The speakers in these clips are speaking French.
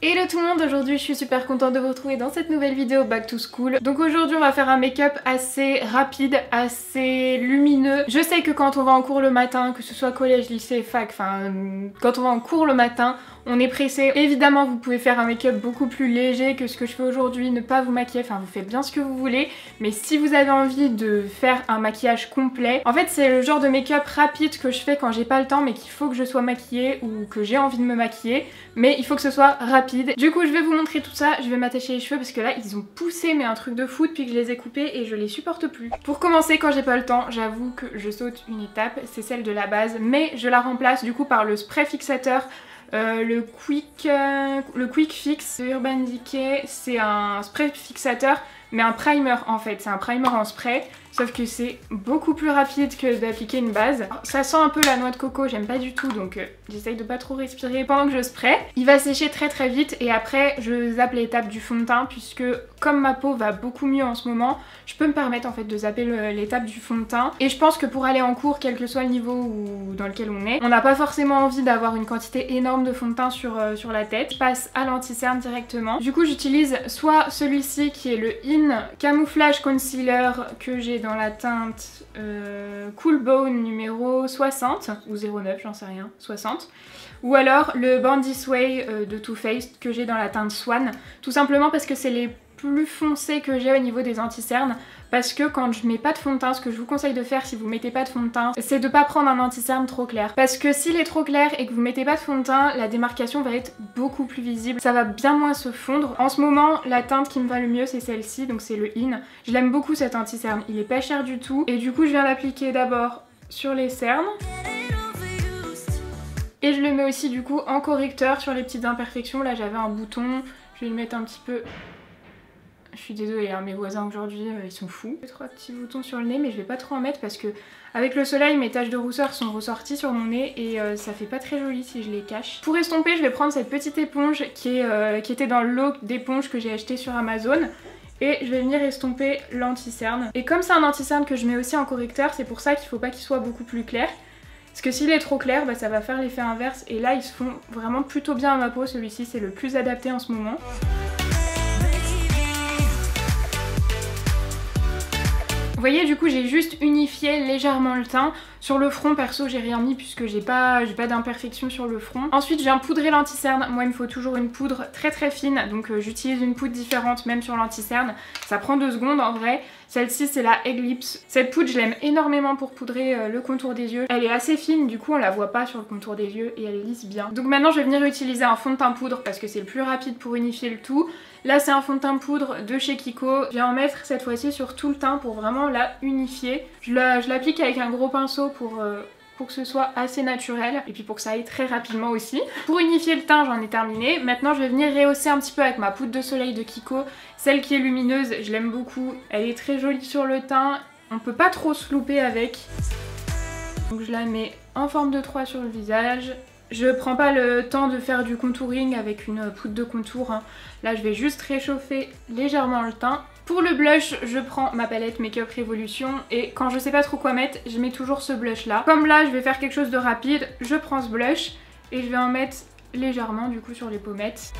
Hello tout le monde, aujourd'hui je suis super contente de vous retrouver dans cette nouvelle vidéo Back to School. Donc aujourd'hui on va faire un make-up assez rapide, assez lumineux. Je sais que quand on va en cours le matin, que ce soit collège, lycée, fac, enfin quand on va en cours le matin, on est pressé. Évidemment vous pouvez faire un make-up beaucoup plus léger que ce que je fais aujourd'hui, ne pas vous maquiller, enfin vous faites bien ce que vous voulez. Mais si vous avez envie de faire un maquillage complet, en fait c'est le genre de make-up rapide que je fais quand j'ai pas le temps mais qu'il faut que je sois maquillée ou que j'ai envie de me maquiller. Mais il faut que ce soit rapide. Du coup je vais vous montrer tout ça, je vais m'attacher les cheveux parce que là ils ont poussé mais un truc de fou depuis que je les ai coupés et je les supporte plus. Pour commencer, quand j'ai pas le temps, j'avoue que je saute une étape, c'est celle de la base, mais je la remplace du coup par le spray fixateur. Le Quick Fix de Urban Decay, c'est un spray fixateur mais un primer en fait, c'est un primer en spray, sauf que c'est beaucoup plus rapide que d'appliquer une base. Alors, ça sent un peu la noix de coco, j'aime pas du tout, donc j'essaye de pas trop respirer pendant que je spray. Il va sécher très très vite et après je zappe l'étape du fond de teint puisque comme ma peau va beaucoup mieux en ce moment, je peux me permettre en fait de zapper l'étape du fond de teint. Et je pense que pour aller en cours, quel que soit le niveau dans lequel on est, on n'a pas forcément envie d'avoir une quantité énorme de fond de teint sur la tête. Je passe à l'anti-cerne directement. Du coup j'utilise soit celui-ci qui est le Camouflage Concealer que j'ai dans la teinte Cool Bone numéro 60 ou 09, j'en sais rien, 60. Ou alors le Born This Way de Too Faced que j'ai dans la teinte Swan, tout simplement parce que c'est les plus foncés que j'ai au niveau des anti-cernes, parce que quand je mets pas de fond de teint, ce que je vous conseille de faire si vous mettez pas de fond de teint, c'est de pas prendre un anti-cerne trop clair, parce que s'il est trop clair et que vous mettez pas de fond de teint, la démarcation va être beaucoup plus visible, ça va bien moins se fondre. En ce moment la teinte qui me va le mieux c'est celle-ci, donc c'est le In. Je l'aime beaucoup cet anti-cerne, il est pas cher du tout, et du coup je viens l'appliquer d'abord sur les cernes. Et je le mets aussi du coup en correcteur sur les petites imperfections. Là j'avais un bouton, je vais le mettre un petit peu. Je suis désolée, hein, mes voisins aujourd'hui ils sont fous. J'ai 3 petits boutons sur le nez mais je vais pas trop en mettre parce que avec le soleil mes taches de rousseur sont ressorties sur mon nez et ça fait pas très joli si je les cache. Pour estomper je vais prendre cette petite éponge qui était dans le lot d'éponges que j'ai acheté sur Amazon. Et je vais venir estomper l'anti-cerne. Et comme c'est un anti-cerne que je mets aussi en correcteur, c'est pour ça qu'il faut pas qu'il soit beaucoup plus clair. Parce que s'il est trop clair, bah, ça va faire l'effet inverse. Et là, ils se font vraiment plutôt bien à ma peau. Celui-ci, c'est le plus adapté en ce moment. Vous voyez, du coup, j'ai juste unifié légèrement le teint. Sur le front, perso, j'ai rien mis puisque j'ai pas d'imperfection sur le front. Ensuite, je viens poudrer l'anti-cerne. Moi, il me faut toujours une poudre très très fine. Donc, j'utilise une poudre différente même sur l'anti-cerne. Ça prend 2 secondes en vrai. Celle-ci, c'est la Eclipse. Cette poudre, je l'aime énormément pour poudrer le contour des yeux. Elle est assez fine, du coup, on la voit pas sur le contour des yeux et elle lisse bien. Donc maintenant, je vais venir utiliser un fond de teint poudre parce que c'est le plus rapide pour unifier le tout. Là, c'est un fond de teint poudre de chez Kiko. Je vais en mettre cette fois-ci sur tout le teint pour vraiment la unifier. Je l'applique avec un gros pinceau pour que ce soit assez naturel et puis pour que ça aille très rapidement aussi. Pour unifier le teint, j'en ai terminé. Maintenant, je vais venir rehausser un petit peu avec ma poudre de soleil de Kiko. Celle qui est lumineuse, je l'aime beaucoup. Elle est très jolie sur le teint. On peut pas trop se louper avec. Donc je la mets en forme de 3 sur le visage. Je prends pas le temps de faire du contouring avec une poudre de contour, hein. Là je vais juste réchauffer légèrement le teint. Pour le blush, je prends ma palette Makeup Revolution et quand je sais pas trop quoi mettre, je mets toujours ce blush là. Comme là je vais faire quelque chose de rapide, je prends ce blush et je vais en mettre légèrement du coup sur les pommettes.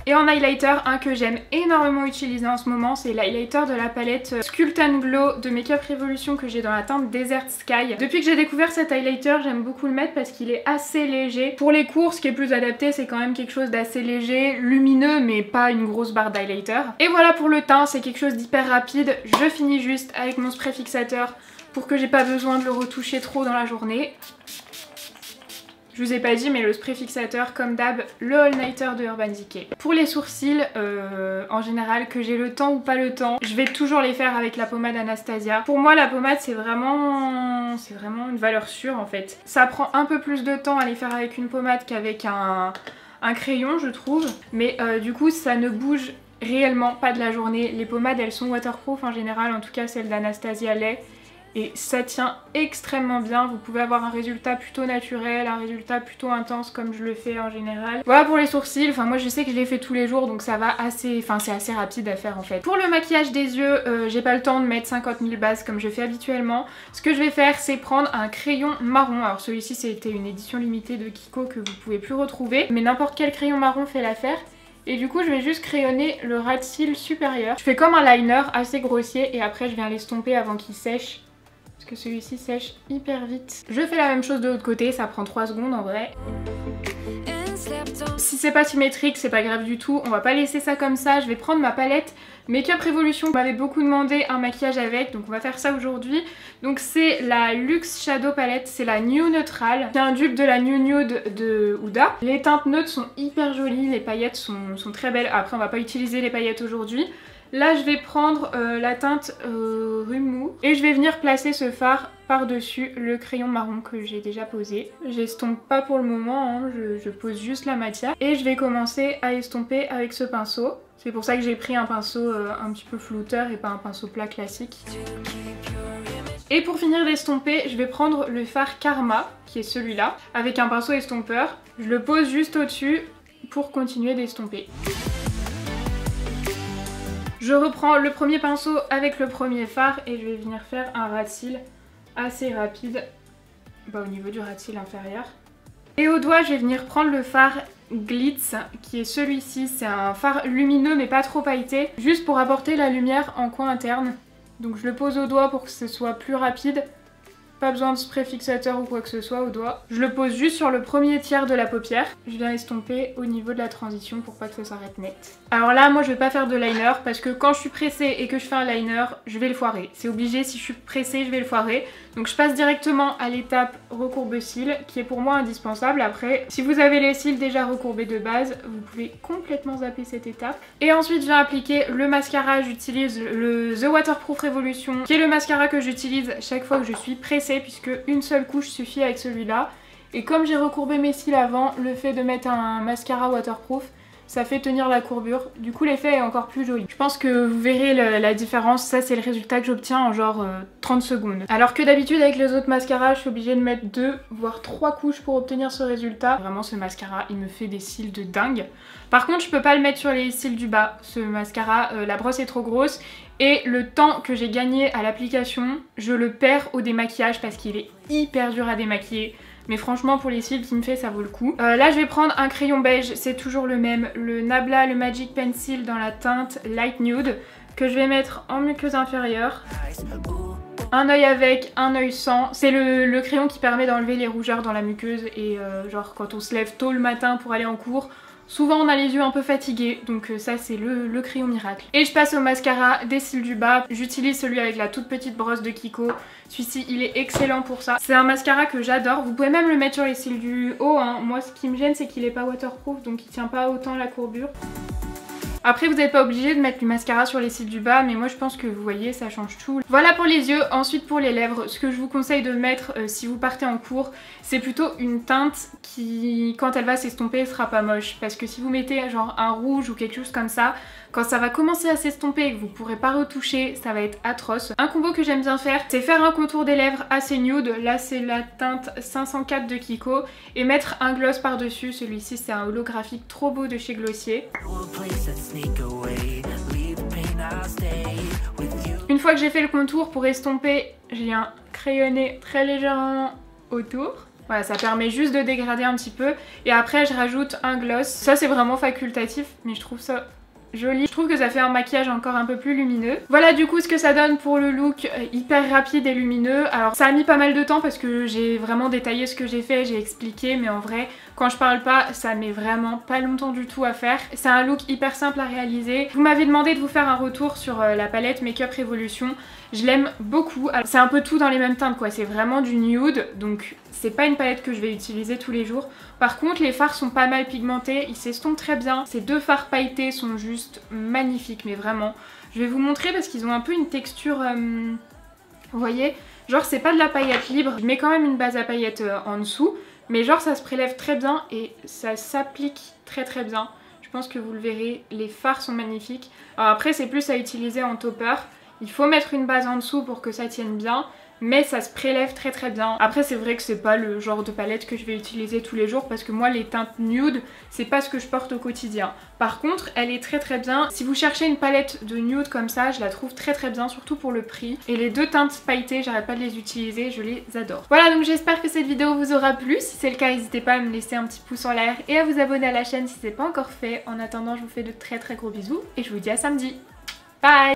Et en highlighter, un que j'aime énormément utiliser en ce moment, c'est l'highlighter de la palette Sculpt and Glow de Makeup Revolution que j'ai dans la teinte Desert Sky. Depuis que j'ai découvert cet highlighter, j'aime beaucoup le mettre parce qu'il est assez léger. Pour les cours, ce qui est plus adapté, c'est quand même quelque chose d'assez léger, lumineux, mais pas une grosse barre d'highlighter. Et voilà pour le teint, c'est quelque chose d'hyper rapide. Je finis juste avec mon spray fixateur pour que j'ai pas besoin de le retoucher trop dans la journée. Je vous ai pas dit mais le spray fixateur comme d'hab, le All Nighter de Urban Decay. Pour les sourcils, en général, que j'ai le temps ou pas le temps, je vais toujours les faire avec la pommade Anastasia. Pour moi la pommade c'est vraiment une valeur sûre en fait. Ça prend un peu plus de temps à les faire avec une pommade qu'avec un crayon je trouve. Mais du coup ça ne bouge réellement pas de la journée. Les pommades elles sont waterproof en général, en tout cas celle d'Anastasia l'est. et ça tient extrêmement bien. Vous pouvez avoir un résultat plutôt naturel, un résultat plutôt intense comme je le fais en général. Voilà pour les sourcils, enfin moi je sais que je les fais tous les jours donc ça va assez, enfin c'est assez rapide à faire en fait. Pour le maquillage des yeux, j'ai pas le temps de mettre 50 000 bases comme je fais habituellement. Ce que je vais faire c'est prendre un crayon marron, alors celui-ci c'était une édition limitée de Kiko que vous pouvez plus retrouver, mais n'importe quel crayon marron fait l'affaire. Et du coup je vais juste crayonner le ras de cils supérieur. Je fais comme un liner assez grossier et après je viens l'estomper avant qu'il sèche. Parce que celui-ci sèche hyper vite. Je fais la même chose de l'autre côté, ça prend 3 secondes en vrai. Si c'est pas symétrique, c'est pas grave du tout, on va pas laisser ça comme ça. Je vais prendre ma palette Makeup Revolution. Vous m'avez beaucoup demandé un maquillage avec, donc on va faire ça aujourd'hui. Donc c'est la Luxe Shadow Palette, c'est la New Neutral. C'est un dupe de la New Nude de Huda. Les teintes neutres sont hyper jolies, les paillettes sont très belles. Après on va pas utiliser les paillettes aujourd'hui. Là je vais prendre la teinte Rumour et je vais venir placer ce fard par-dessus le crayon marron que j'ai déjà posé. J'estompe pas pour le moment, hein, je pose juste la matière. Et je vais commencer à estomper avec ce pinceau. C'est pour ça que j'ai pris un pinceau un petit peu flouteur et pas un pinceau plat classique. Et pour finir d'estomper, je vais prendre le fard Karma, qui est celui-là, avec un pinceau estompeur. Je le pose juste au-dessus pour continuer d'estomper. Je reprends le premier pinceau avec le premier fard et je vais venir faire un ras de cils assez rapide au niveau du ras de cils inférieur. Et au doigt, je vais venir prendre le fard Glitz qui est celui-ci. C'est un fard lumineux mais pas trop pailleté, juste pour apporter la lumière en coin interne. Donc je le pose au doigt pour que ce soit plus rapide. Pas besoin de spray fixateur ou quoi que ce soit au doigt. Je le pose juste sur le premier tiers de la paupière. Je viens estomper au niveau de la transition pour pas que ça s'arrête net. Alors là, moi je vais pas faire de liner parce que quand je suis pressée et que je fais un liner, je vais le foirer. C'est obligé, si je suis pressée, je vais le foirer. Donc je passe directement à l'étape recourbe-cils qui est pour moi indispensable. Après, si vous avez les cils déjà recourbés de base, vous pouvez complètement zapper cette étape. Et ensuite, je viens appliquer le mascara. J'utilise le The Waterproof Revolution qui est le mascara que j'utilise chaque fois que je suis pressée, puisque une seule couche suffit avec celui-là. Et comme j'ai recourbé mes cils avant, le fait de mettre un mascara waterproof, ça fait tenir la courbure. Du coup l'effet est encore plus joli. Je pense que vous verrez la différence. Ça c'est le résultat que j'obtiens en genre 30 secondes. Alors que d'habitude avec les autres mascaras, je suis obligée de mettre 2 voire 3 couches pour obtenir ce résultat. Vraiment ce mascara il me fait des cils de dingue. Par contre je peux pas le mettre sur les cils du bas. Ce mascara, la brosse est trop grosse. Et le temps que j'ai gagné à l'application, je le perds au démaquillage parce qu'il est hyper dur à démaquiller. Mais franchement pour les cils qu'il me fait ça vaut le coup. Là je vais prendre un crayon beige, c'est toujours le même, le Nabla, le Magic Pencil dans la teinte Light Nude, que je vais mettre en muqueuse inférieure. Un œil avec, un œil sans. C'est le crayon qui permet d'enlever les rougeurs dans la muqueuse et genre quand on se lève tôt le matin pour aller en cours, souvent on a les yeux un peu fatigués, donc ça c'est le crayon miracle. Et je passe au mascara des cils du bas. J'utilise celui avec la toute petite brosse de Kiko. Celui-ci il est excellent pour ça. C'est un mascara que j'adore. Vous pouvez même le mettre sur les cils du haut, hein. Moi ce qui me gêne c'est qu'il est pas waterproof, donc il tient pas autant la courbure. Après vous n'êtes pas obligé de mettre du mascara sur les cils du bas, mais moi je pense que vous voyez ça change tout. Voilà pour les yeux. Ensuite pour les lèvres, ce que je vous conseille de mettre si vous partez en cours, c'est plutôt une teinte qui quand elle va s'estomper sera pas moche. Parce que si vous mettez genre un rouge ou quelque chose comme ça, quand ça va commencer à s'estomper et que vous pourrez pas retoucher, ça va être atroce. Un combo que j'aime bien faire, c'est faire un contour des lèvres assez nude. Là c'est la teinte 504 de Kiko. Et mettre un gloss par dessus. Celui-ci c'est un holographique trop beau de chez Glossier. Une fois que j'ai fait le contour, pour estomper, je viens crayonner très légèrement autour. Voilà, ça permet juste de dégrader un petit peu. Et après je rajoute un gloss. Ça c'est vraiment facultatif, mais je trouve ça joli. Je trouve que ça fait un maquillage encore un peu plus lumineux. Voilà du coup ce que ça donne pour le look hyper rapide et lumineux. Alors ça a mis pas mal de temps parce que j'ai vraiment détaillé ce que j'ai fait, j'ai expliqué, mais en vrai quand je parle pas ça met vraiment pas longtemps du tout à faire. C'est un look hyper simple à réaliser. Vous m'avez demandé de vous faire un retour sur la palette Makeup Revolution. Je l'aime beaucoup. C'est un peu tout dans les mêmes teintes quoi, c'est vraiment du nude, donc c'est pas une palette que je vais utiliser tous les jours. Par contre les fards sont pas mal pigmentés, ils s'estompent très bien. Ces deux fards pailletés sont juste magnifiques, mais vraiment. Je vais vous montrer parce qu'ils ont un peu une texture, vous voyez, genre c'est pas de la paillette libre. Je mets quand même une base à paillettes en dessous, mais genre ça se prélève très bien et ça s'applique très très bien. Je pense que vous le verrez, les fards sont magnifiques. Alors après c'est plus à utiliser en topper. Il faut mettre une base en dessous pour que ça tienne bien. mais ça se prélève très très bien. Après c'est vrai que c'est pas le genre de palette que je vais utiliser tous les jours parce que moi les teintes nude c'est pas ce que je porte au quotidien. Par contre elle est très très bien. Si vous cherchez une palette de nude comme ça, je la trouve très très bien, surtout pour le prix. Et les deux teintes pailletées, j'arrête pas de les utiliser, je les adore. Voilà, donc j'espère que cette vidéo vous aura plu. Si c'est le cas, n'hésitez pas à me laisser un petit pouce en l'air et à vous abonner à la chaîne si c'est pas encore fait. En attendant, je vous fais de très très gros bisous et je vous dis à samedi. Bye.